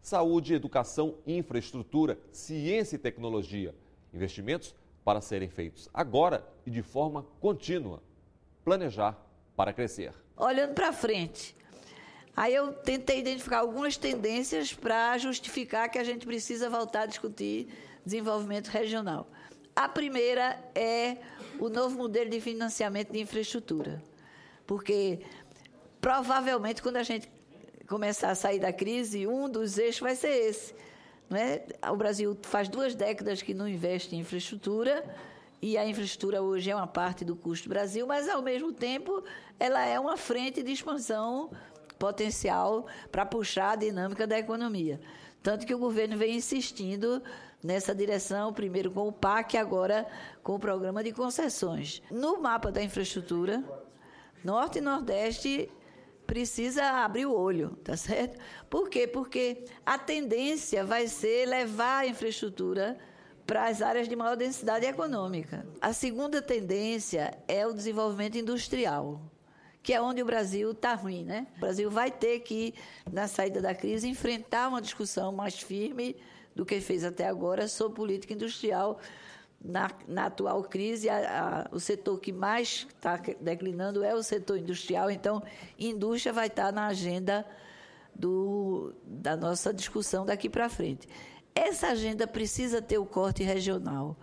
saúde, educação, infraestrutura, ciência e tecnologia. Investimentos para serem feitos agora e de forma contínua. Planejar para crescer. Olhando para frente, aí eu tentei identificar algumas tendências para justificar que a gente precisa voltar a discutir desenvolvimento regional. A primeira é o novo modelo de financiamento de infraestrutura, porque provavelmente quando a gente começar a sair da crise, um dos eixos vai ser esse. Não é? O Brasil faz 2 décadas que não investe em infraestrutura, e a infraestrutura hoje é uma parte do custo do Brasil, mas, ao mesmo tempo, ela é uma frente de expansão potencial para puxar a dinâmica da economia. Tanto que o governo vem insistindo nessa direção, primeiro com o PAC, agora com o Programa de Concessões. No mapa da infraestrutura, Norte e Nordeste precisa abrir o olho, tá certo? Por quê? Porque a tendência vai ser levar a infraestrutura para as áreas de maior densidade econômica. A segunda tendência é o desenvolvimento industrial, que é onde o Brasil está ruim, né? O Brasil vai ter que, na saída da crise, enfrentar uma discussão mais firme do que fez até agora sobre política industrial. Na atual crise, o setor que mais está declinando é o setor industrial, então, indústria vai estar na agenda da nossa discussão daqui para frente. Essa agenda precisa ter o corte regional,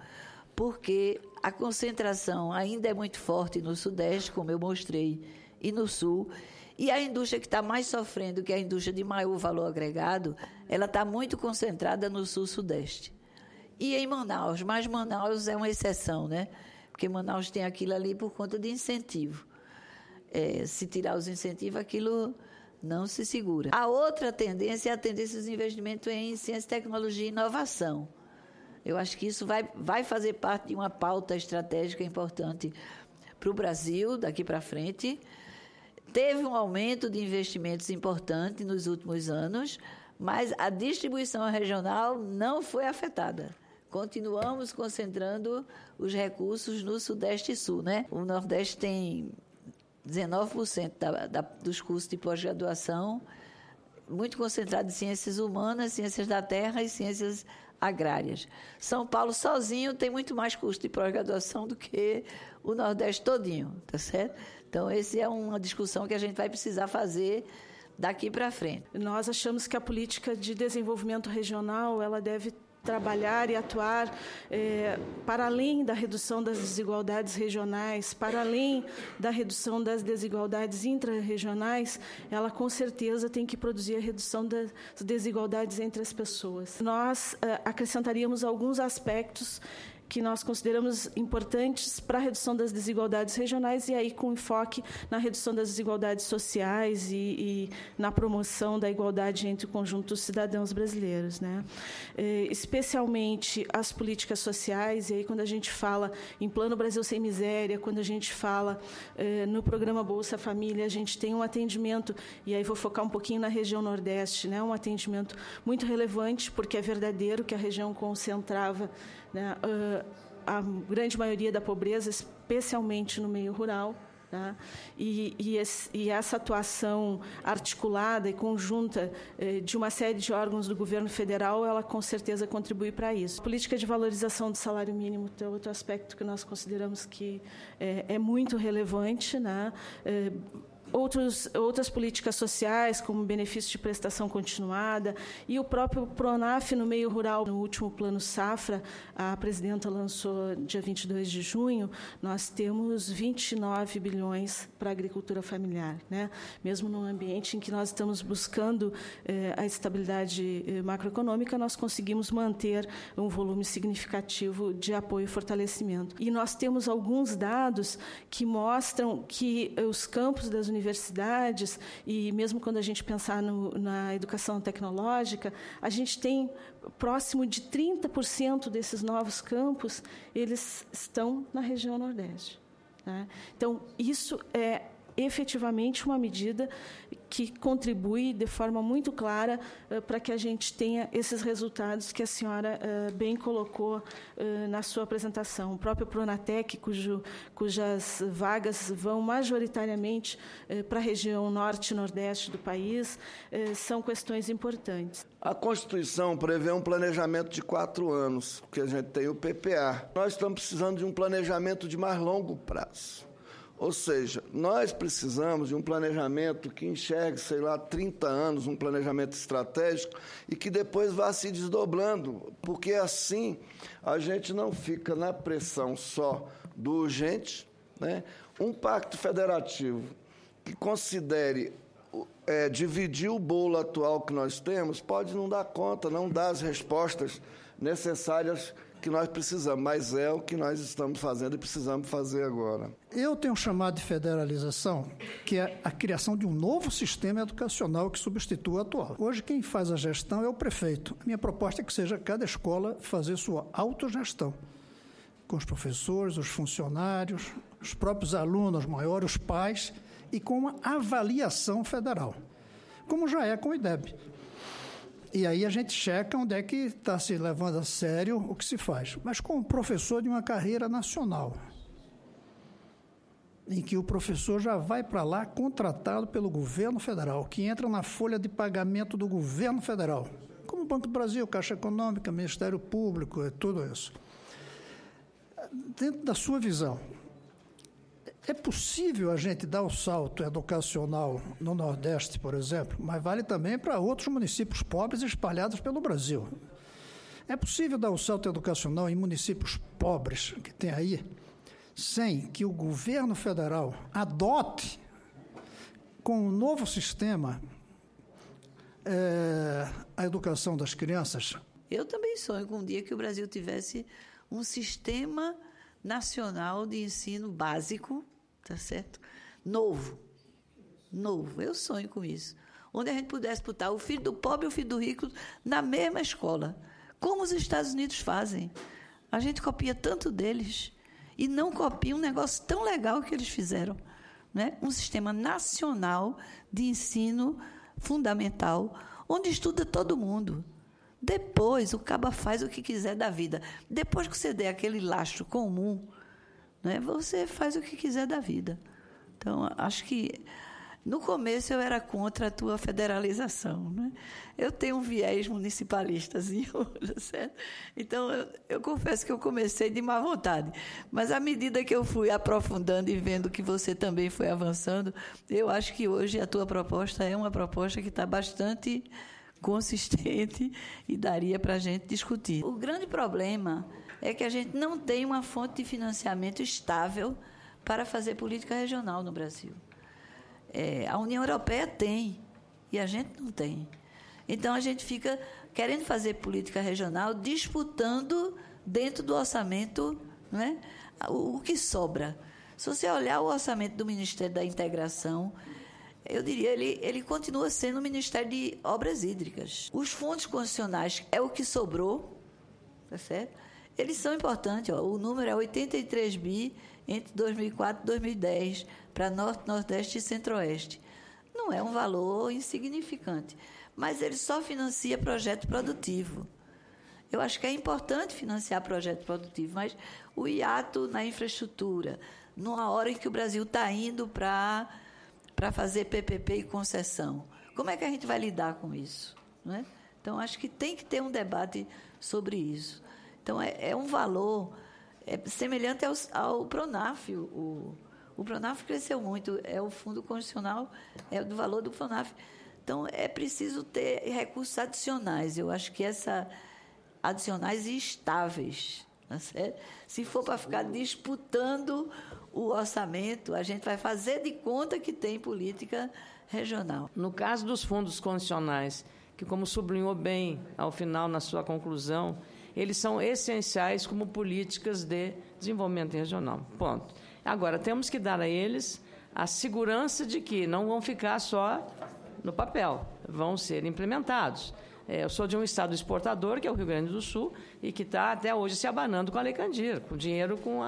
porque a concentração ainda é muito forte no Sudeste, como eu mostrei, e no Sul, e a indústria que está mais sofrendo, que é a indústria de maior valor agregado, ela está muito concentrada no Sul-Sudeste. E em Manaus, mas Manaus é uma exceção, né? Porque Manaus tem aquilo ali por conta de incentivo. Se tirar os incentivos, aquilo não se segura. A outra tendência é a tendência dos investimentos em ciência, tecnologia e inovação. Eu acho que isso vai fazer parte de uma pauta estratégica importante para o Brasil daqui para frente. Teve um aumento de investimentos importante nos últimos anos, mas a distribuição regional não foi afetada. Continuamos concentrando os recursos no Sudeste e Sul, né? O Nordeste tem 19% dos cursos de pós-graduação, muito concentrado em ciências humanas, ciências da terra e ciências agrárias. São Paulo sozinho tem muito mais curso de pós-graduação do que o Nordeste todinho, tá certo? Então, essa é uma discussão que a gente vai precisar fazer daqui para frente. Nós achamos que a política de desenvolvimento regional ela deve trabalhar e atuar para além da redução das desigualdades regionais, para além da redução das desigualdades intra-regionais, ela com certeza tem que produzir a redução das desigualdades entre as pessoas. Nós acrescentaríamos alguns aspectos que nós consideramos importantes para a redução das desigualdades regionais e aí com enfoque na redução das desigualdades sociais e na promoção da igualdade entre o conjunto dos cidadãos brasileiros, né? Especialmente as políticas sociais, e aí quando a gente fala em Plano Brasil Sem Miséria, quando a gente fala no programa Bolsa Família, a gente tem um atendimento, e aí vou focar um pouquinho na região Nordeste, né? Um atendimento muito relevante, porque é verdadeiro que a região concentrava, né, a grande maioria da pobreza, especialmente no meio rural, tá? E essa atuação articulada e conjunta de uma série de órgãos do governo federal, ela com certeza contribui para isso. A política de valorização do salário mínimo é outro aspecto que nós consideramos que é muito relevante, né? Outras políticas sociais, como benefício de prestação continuada, e o próprio PRONAF no meio rural. No último Plano Safra, a presidenta lançou, dia 22 de junho, nós temos 29 bilhões para a agricultura familiar, né? Mesmo num ambiente em que nós estamos buscando a estabilidade macroeconômica, nós conseguimos manter um volume significativo de apoio e fortalecimento. E nós temos alguns dados que mostram que os campos das universidades, e mesmo quando a gente pensar na educação tecnológica, a gente tem próximo de 30% desses novos campos, eles estão na região Nordeste, né? Então, isso é efetivamente uma medida que contribui de forma muito clara para que a gente tenha esses resultados que a senhora bem colocou na sua apresentação. O próprio Pronatec, cujas vagas vão majoritariamente para a região norte e nordeste do país, são questões importantes. A Constituição prevê um planejamento de 4 anos, que a gente tem o PPA. Nós estamos precisando de um planejamento de mais longo prazo. Ou seja, nós precisamos de um planejamento que enxergue, 30 anos, um planejamento estratégico e que depois vá se desdobrando, porque assim a gente não fica na pressão só do urgente, né? Um pacto federativo que considere dividir o bolo atual que nós temos pode não dar conta, não dar as respostas necessárias que nós precisamos, mas é o que nós estamos fazendo e precisamos fazer agora. Eu tenho chamado de federalização, que é a criação de um novo sistema educacional que substitua o atual. Hoje quem faz a gestão é o prefeito. A minha proposta é que seja cada escola fazer sua autogestão, com os professores, os funcionários, os próprios alunos maiores, os pais, e com uma avaliação federal, como já é com o IDEB. E aí a gente checa onde é que está se levando a sério o que se faz. Mas com o professor de uma carreira nacional, em que o professor já vai para lá contratado pelo governo federal, que entra na folha de pagamento do governo federal, como o Banco do Brasil, Caixa Econômica, Ministério Público, tudo isso. Dentro da sua visão, é possível a gente dar o salto educacional no Nordeste, por exemplo, mas vale também para outros municípios pobres espalhados pelo Brasil. É possível dar o salto educacional em municípios pobres que tem aí, sem que o governo federal adote, com um novo sistema, a educação das crianças? Eu também sonho com um dia que o Brasil tivesse um sistema nacional de ensino básico, tá certo? Novo. Eu sonho com isso. Onde a gente pudesse botar o filho do pobre e o filho do rico na mesma escola, como os Estados Unidos fazem. A gente copia tanto deles e não copia um negócio tão legal que eles fizeram, né? Um sistema nacional de ensino fundamental, onde estuda todo mundo. Depois, o caba faz o que quiser da vida. Depois que você der aquele lastro comum, né, você faz o que quiser da vida. Então, acho que, no começo, eu era contra a tua federalização, né? Eu tenho um viés municipalistazinho, certo? Então, eu confesso que eu comecei de má vontade. Mas, à medida que eu fui aprofundando e vendo que você também foi avançando, eu acho que hoje a tua proposta é uma proposta que está bastante consistente e daria para a gente discutir. O grande problema é que a gente não tem uma fonte de financiamento estável para fazer política regional no Brasil. A União Europeia tem e a gente não tem. Então, a gente fica querendo fazer política regional, disputando dentro do orçamento, né, o que sobra. Se você olhar o orçamento do Ministério da Integração, eu diria, ele continua sendo o Ministério de Obras Hídricas. Os fundos constitucionais é o que sobrou, tá certo? Eles são importantes, ó. O número é 83 bi entre 2004 e 2010 para Norte, Nordeste e Centro-Oeste. Não é um valor insignificante, mas ele só financia projeto produtivo. Eu acho que é importante financiar projeto produtivo, mas o hiato na infraestrutura, numa hora em que o Brasil está indo para fazer PPP e concessão, como é que a gente vai lidar com isso, não é? Então, acho que tem que ter um debate sobre isso. Então, é um valor semelhante ao Pronaf. O Pronaf cresceu muito, é o Fundo Constitucional, é do valor do Pronaf. Então, é preciso ter recursos adicionais. Eu acho que adicionais e estáveis. Tá certo? Se for para ficar disputando o orçamento, a gente vai fazer de conta que tem política regional. No caso dos fundos condicionais, que, como sublinhou bem ao final na sua conclusão, eles são essenciais como políticas de desenvolvimento regional. Ponto. Agora, temos que dar a eles a segurança de que não vão ficar só no papel, vão ser implementados. Eu sou de um estado exportador, que é o Rio Grande do Sul, e que está até hoje se abanando com a Lei Candir, com dinheiro com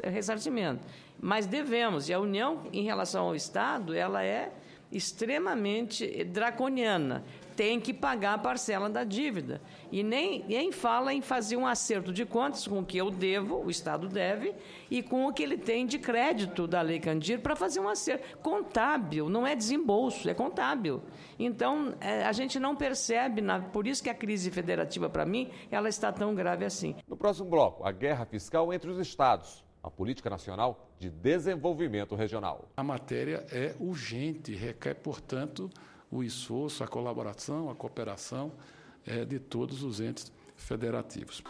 ressarcimento. mas devemos. E a União, em relação ao Estado, ela é extremamente draconiana. Tem que pagar a parcela da dívida. E nem fala em fazer um acerto de contas com o que eu devo, o Estado deve, e com o que ele tem de crédito da Lei Candir para fazer um acerto. Contábil, não é desembolso, é contábil. Então, a gente não percebe, por isso que a crise federativa, para mim, ela está tão grave assim. No próximo bloco, a guerra fiscal entre os estados, a política nacional de desenvolvimento regional. A matéria é urgente, requer, portanto, o esforço, a colaboração, a cooperação de todos os entes federativos.